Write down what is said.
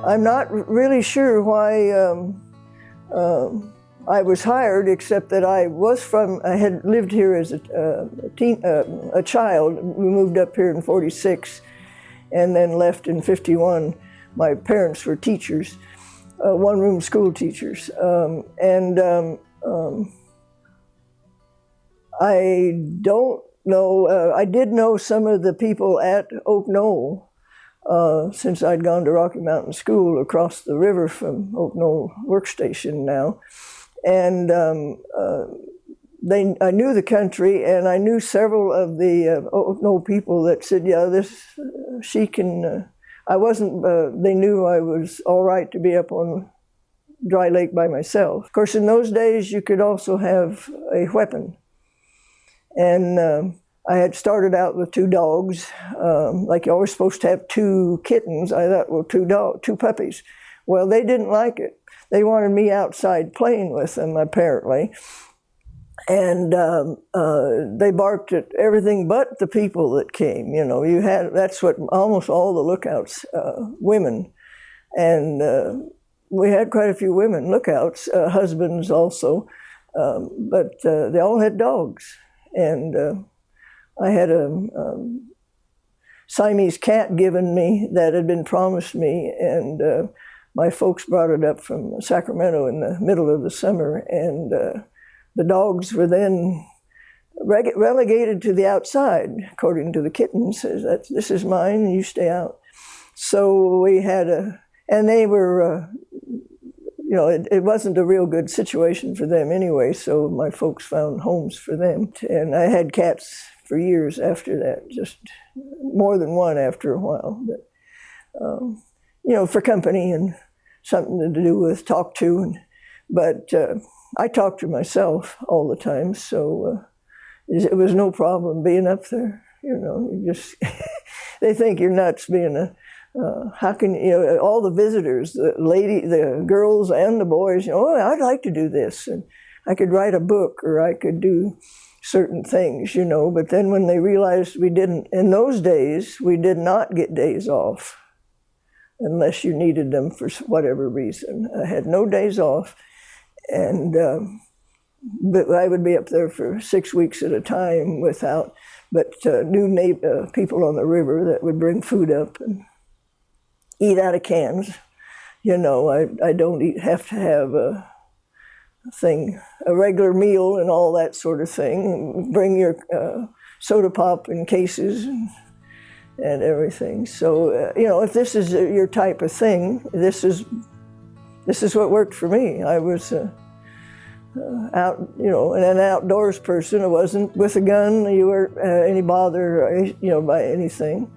I'm not really sure why I was hired, except that I had lived here as a child. We moved up here in '46 and then left in '51. My parents were teachers, one-room school teachers. I don't know, I did know some of the people at Oak Knoll, since I'd gone to Rocky Mountain School across the river from Oak Knoll Workstation now. And I knew the country, and I knew several of the Oak Knoll people that said, yeah, she can, I wasn't, they knew I was all right to be up on Dry Lake by myself. Of course, in those days, you could also have a weapon. And I had started out with 2 dogs, like you're always supposed to have 2 kittens. I thought, well, 2 puppies. Well, they didn't like it. They wanted me outside playing with them, apparently. And they barked at everything but the people that came. You know, that's what almost all the lookouts, women. And we had quite a few women lookouts, husbands also, but they all had dogs. And I had a Siamese cat given me that had been promised me, and my folks brought it up from Sacramento in the middle of the summer, and the dogs were then relegated to the outside, according to the kittens. This is mine, and you stay out. So we had and they were, you know, it wasn't a real good situation for them anyway, so my folks found homes for them. And I had cats for years after that, just more than one after a while. But, you know, for company and something to do with, talk to. But I talked to myself all the time, so it was no problem being up there. You know, you just, they think you're nuts being how can, you know, all the visitors, the girls and the boys, you know, oh, I'd like to do this, and I could write a book, or I could do certain things, you know. But then when they realized we didn't, in those days, we did not get days off unless you needed them for whatever reason. I had no days off, and but I would be up there for 6 weeks at a time without, but new people on the river that would bring food up and eat out of cans. You know, I don't have to have a regular meal and all that sort of thing. Bring your soda pop in cases and everything. So, you know, if this is your type of thing, this is what worked for me. I was out, you know, and an outdoors person. I wasn't with a gun. You weren't any bother, you know, by anything.